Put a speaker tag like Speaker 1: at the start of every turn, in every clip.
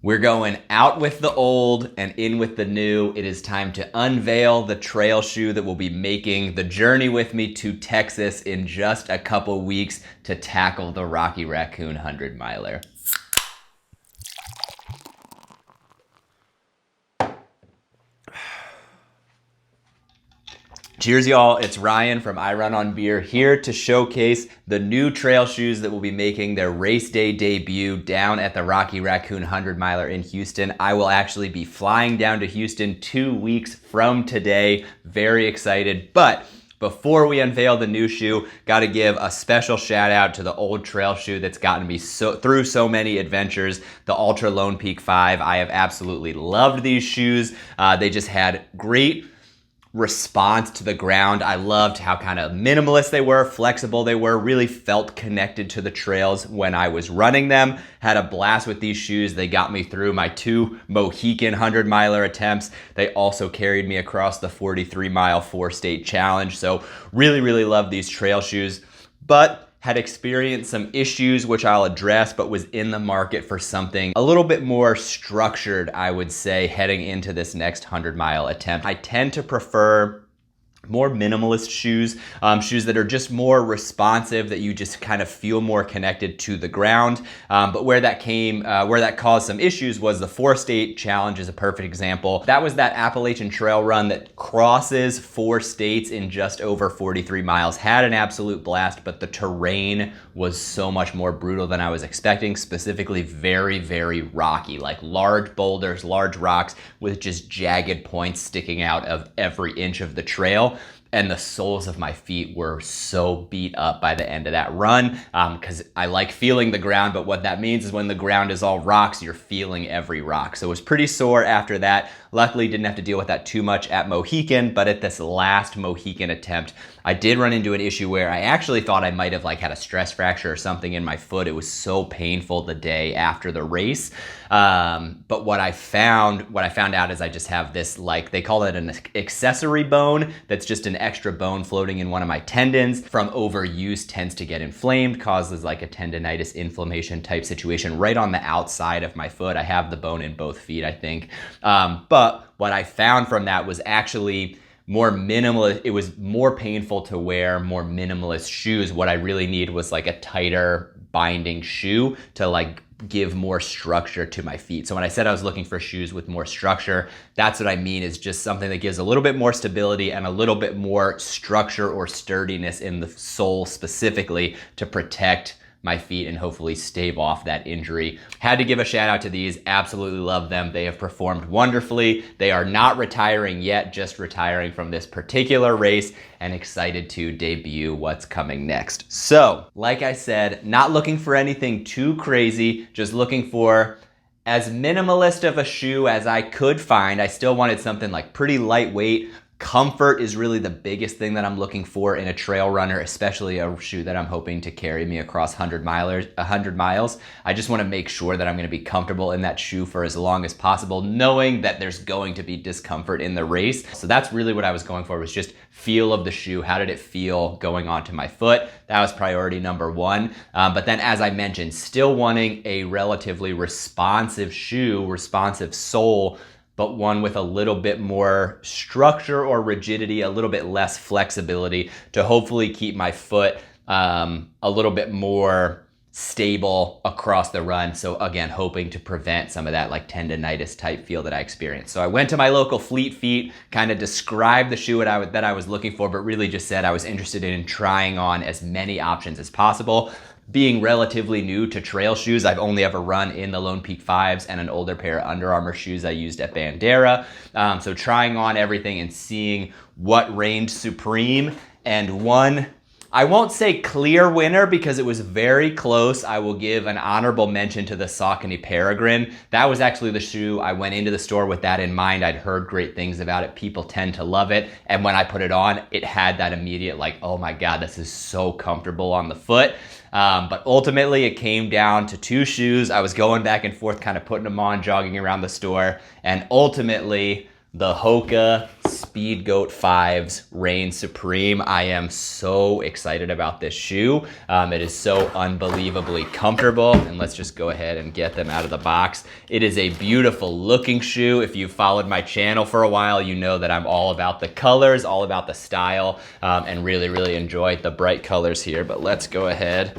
Speaker 1: We're going out with the old and in with the new. It is time to unveil the trail shoe that will be making the journey with me to Texas in just a couple weeks to tackle the Rocky Raccoon 100 miler. Cheers, y'all. It's Ryan from I Run on Beer here to showcase the new trail shoes that will be making their race day debut down at the Rocky Raccoon 100 miler in Houston. I will actually be flying down to Houston 2 weeks from today. Very excited. But before we unveil the new shoe, got to give a special shout out to the old trail shoe that's gotten me through so many adventures, the Ultra Lone Peak 5. I have absolutely loved these shoes. They just had great response to the ground. I loved how kind of minimalist they were, flexible they were, really felt connected to the trails when I was running them. Had a blast with these shoes. They got me through my 2 Mohican 100 miler attempts. They also carried me across the 43 mile 4-state challenge. So really love these trail shoes, but had experienced some issues which I'll address, but was in the market for something a little bit more structured, I would say, heading into this next 100 mile attempt. I tend to prefer more minimalist shoes, shoes that are just more responsive, that you just kind of feel more connected to the ground. But where that caused some issues was the 4-state challenge is a perfect example. That was that Appalachian trail run that crosses 4 states in just over 43 miles. Had an absolute blast, but the terrain was so much more brutal than I was expecting, specifically very rocky, like large boulders, large rocks with just jagged points sticking out of every inch of the trail. And the soles of my feet were so beat up by the end of that run, because I like feeling the ground, but what that means is when the ground is all rocks, you're feeling every rock. So it was pretty sore after that. Luckily, didn't have to deal with that too much at Mohican, but at this last Mohican attempt, I did run into an issue where I actually thought I might have had a stress fracture or something in my foot. It was so painful the day after the race. But what I found out is I just have this, they call it an accessory bone. That's just an extra bone floating in one of my tendons. From overuse tends to get inflamed, causes like a tendonitis inflammation type situation right on the outside of my foot. I have the bone in both feet, I think. But what I found from that was actually more minimalist. It was more painful to wear more minimalist shoes. What I really need was a tighter binding shoe to give more structure to my feet. So when I said I was looking for shoes with more structure, that's what I mean, is just something that gives a little bit more stability and a little bit more structure or sturdiness in the sole specifically to protect my feet and hopefully stave off that injury. Had to give a shout out to these. Absolutely love them. They have performed wonderfully. They are not retiring yet, just retiring from this particular race, and excited to debut what's coming next. So, like I said, not looking for anything too crazy, just looking for as minimalist of a shoe as I could find. I still wanted something pretty lightweight. Comfort is really the biggest thing that I'm looking for in a trail runner, especially a shoe that I'm hoping to carry me across 100 miles. I just want to make sure that I'm going to be comfortable in that shoe for as long as possible, knowing that there's going to be discomfort in the race. So that's really what I was going for, was just feel of the shoe. How did it feel going onto my foot? That was priority number 1. But then, as I mentioned, still wanting a relatively responsive shoe, responsive sole, but one with a little bit more structure or rigidity, a little bit less flexibility to hopefully keep my foot a little bit more stable across the run. So again, hoping to prevent some of that tendonitis type feel that I experienced. So I went to my local Fleet Feet, kind of described the shoe that I was looking for, but really just said I was interested in trying on as many options as possible. Being relatively new to trail shoes, I've only ever run in the Lone Peak 5s and an older pair of Under Armour shoes I used at Bandera. So trying on everything and seeing what reigned supreme. And one, I won't say clear winner because it was very close. I will give an honorable mention to the Saucony Peregrine. That was actually the shoe I went into the store with that in mind. I'd heard great things about it. People tend to love it. And when I put it on, it had that immediate oh my God, this is so comfortable on the foot. But ultimately it came down to 2 shoes. I was going back and forth, kind of putting them on, jogging around the store. And ultimately the Hoka Speedgoat 5s reign supreme. I am so excited about this shoe. It is so unbelievably comfortable, and let's just go ahead and get them out of the box. It is a beautiful looking shoe. If you've followed my channel for a while, you know that I'm all about the colors, all about the style, and really enjoy the bright colors here. But let's go ahead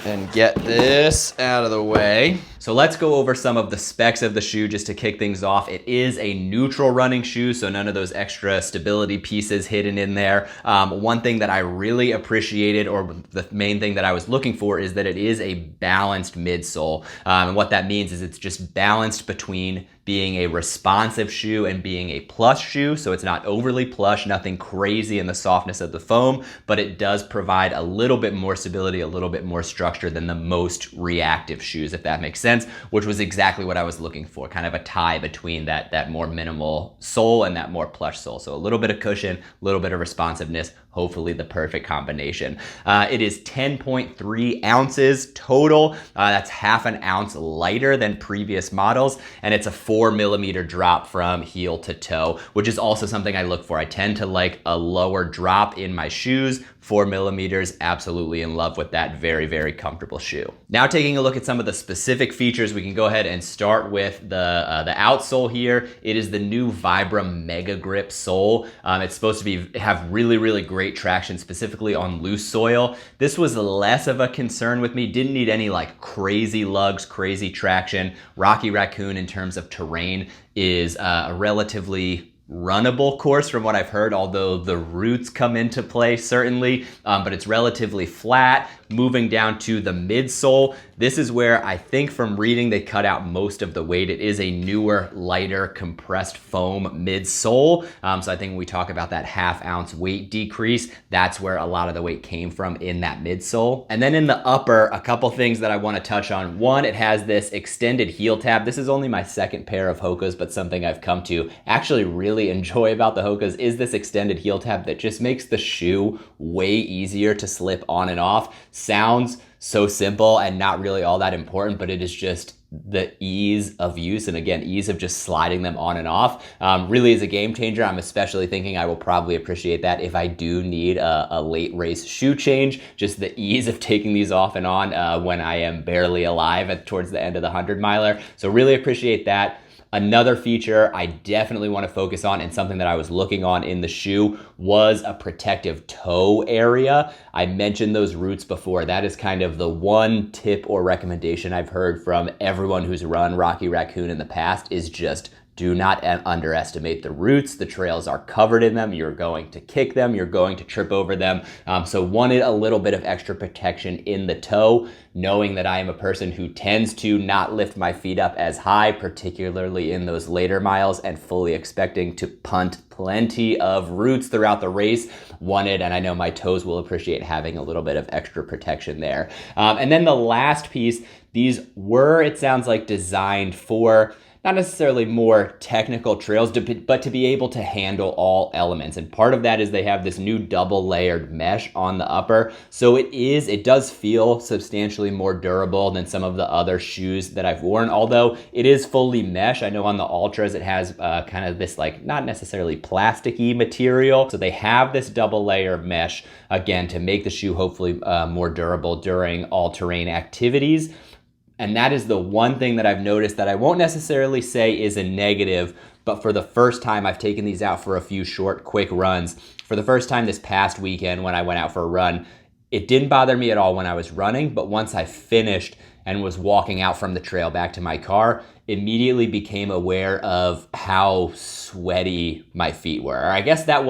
Speaker 1: and get this out of the way. So let's go over some of the specs of the shoe just to kick things off. It is a neutral running shoe, so none of those extra stability pieces hidden in there. One thing that I really appreciated, or the main thing that I was looking for, is that it is a balanced midsole. And what that means is it's just balanced between being a responsive shoe and being a plush shoe. So it's not overly plush, nothing crazy in the softness of the foam, but it does provide a little bit more stability, a little bit more structure than the most reactive shoes, if that makes sense, which was exactly what I was looking for, kind of a tie between that more minimal sole and that more plush sole. So a little bit of cushion, a little bit of responsiveness, hopefully the perfect combination. It is 10.3 ounces total. That's half an ounce lighter than previous models, and it's a 4mm drop from heel to toe, which is also something I look for. I tend to like a lower drop in my shoes. 4mm, absolutely in love with that. Very comfortable shoe. Now taking a look at some of the specific features, we can go ahead and start with the outsole here. It is the new Vibram Mega Grip sole. It's supposed to have really great traction, specifically on loose soil. This was less of a concern with me. Didn't need any like crazy lugs, crazy traction. Rocky Raccoon, in terms of terrain, is a relatively runnable course from what I've heard, although the roots come into play certainly, but it's relatively flat. Moving down to the midsole, this is where I think from reading they cut out most of the weight. It is a newer, lighter, compressed foam midsole. So I think when we talk about that half ounce weight decrease, that's where a lot of the weight came from, in that midsole. And then in the upper, a couple things that I want to touch on. One, it has this extended heel tab. This is only my second pair of Hokas, but something I've come to actually really enjoy about the Hokas is this extended heel tab that just makes the shoe way easier to slip on and off. Sounds so simple and not really all that important, but it is just the ease of use, and again, ease of just sliding them on and off, really is a game changer. I'm especially thinking I will probably appreciate that if I do need a late race shoe change, just the ease of taking these off and on when I am barely alive towards the end of the 100-miler. So really appreciate that. Another feature I definitely want to focus on, and something that I was looking on in the shoe, was a protective toe area. I mentioned those roots before. That is kind of the one tip or recommendation I've heard from everyone who's run Rocky Raccoon in the past, is just do not underestimate the roots. The trails are covered in them. You're going to kick them. You're going to trip over them. So wanted a little bit of extra protection in the toe, knowing that I am a person who tends to not lift my feet up as high, particularly in those later miles, and fully expecting to punt plenty of roots throughout the race. Wanted, and I know my toes will appreciate having a little bit of extra protection there. And then the last piece, these were, it sounds like, designed for not necessarily more technical trails, but to be able to handle all elements. And part of that is they have this new double layered mesh on the upper. So it does feel substantially more durable than some of the other shoes that I've worn, although it is fully mesh. I know on the Ultras it has kind of this like not necessarily plasticky material. So they have this double layer mesh, again, to make the shoe hopefully more durable during all-terrain activities. And that is the one thing that I've noticed that I won't necessarily say is a negative, but for the first time, I've taken these out for a few short, quick runs. For the first time this past weekend when I went out for a run, it didn't bother me at all when I was running, but once I finished and was walking out from the trail back to my car, immediately became aware of how sweaty my feet were. Or I guess it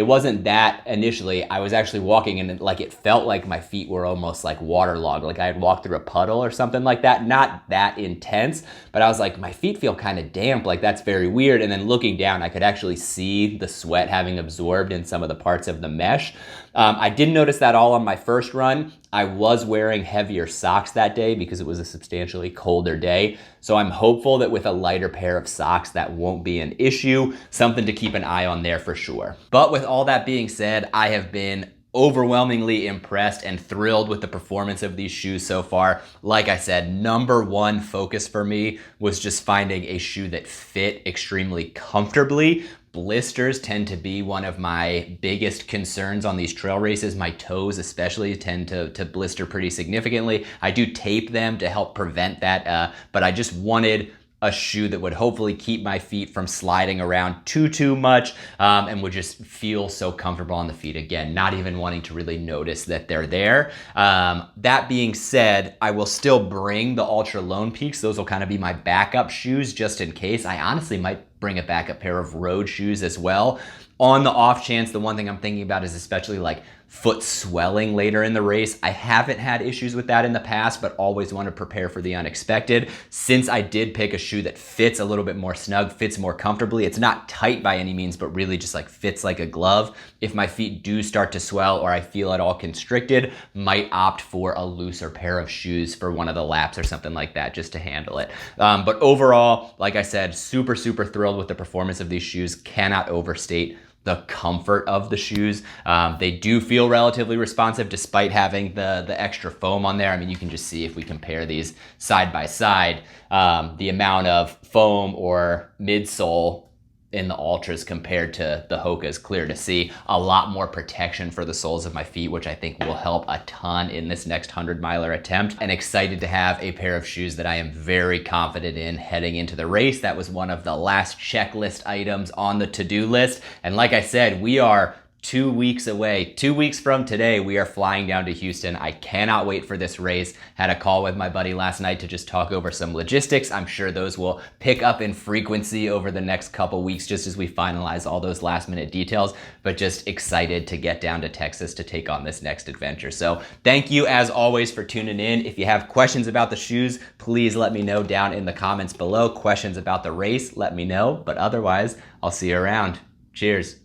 Speaker 1: wasn't that initially. I was actually walking and it felt like my feet were almost like waterlogged, like I had walked through a puddle or something like that. Not that intense, but I was like, my feet feel kind of damp, like that's very weird. And then looking down, I could actually see the sweat having absorbed in some of the parts of the mesh. I didn't notice that all on my first run. I was wearing heavier socks that day because it was a substantially colder day. So I'm hopeful that with a lighter pair of socks, that won't be an issue. Something to keep an eye on there for sure. But with all that being said, I have been overwhelmingly impressed and thrilled with the performance of these shoes so far. Like I said, number one focus for me was just finding a shoe that fit extremely comfortably. Blisters tend to be one of my biggest concerns on these trail races. My toes especially tend to blister pretty significantly. I do tape them to help prevent that, but I just wanted a shoe that would hopefully keep my feet from sliding around too much, and would just feel so comfortable on the feet. Again, not even wanting to really notice that they're there. That being said, I will still bring the Ultra Lone Peaks. Those will kind of be my backup shoes just in case. I honestly might bring a backup pair of road shoes as well. On the off chance, the one thing I'm thinking about is especially like foot swelling later in the race. I haven't had issues with that in the past, but always want to prepare for the unexpected. Since I did pick a shoe that fits a little bit more snug, fits more comfortably, it's not tight by any means, but really just like fits like a glove. If my feet do start to swell or I feel at all constricted, might opt for a looser pair of shoes for one of the laps or something like that just to handle it. But overall, like I said, super thrilled with the performance of these shoes. Cannot overstate the comfort of the shoes. They do feel relatively responsive despite having the extra foam on there. I mean, you can just see if we compare these side by side, the amount of foam or midsole in the Ultras compared to the Hoka is clear to see. A lot more protection for the soles of my feet, which I think will help a ton in this next 100-miler attempt. And excited to have a pair of shoes that I am very confident in heading into the race. That was one of the last checklist items on the to-do list. And like I said, we are 2 weeks away. 2 weeks from today, we are flying down to Houston. I cannot wait for this race. Had a call with my buddy last night to just talk over some logistics. I'm sure those will pick up in frequency over the next couple weeks just as we finalize all those last minute details, but just excited to get down to Texas to take on this next adventure. So thank you as always for tuning in. If you have questions about the shoes, please let me know down in the comments below. Questions about the race, let me know. But otherwise, I'll see you around. Cheers.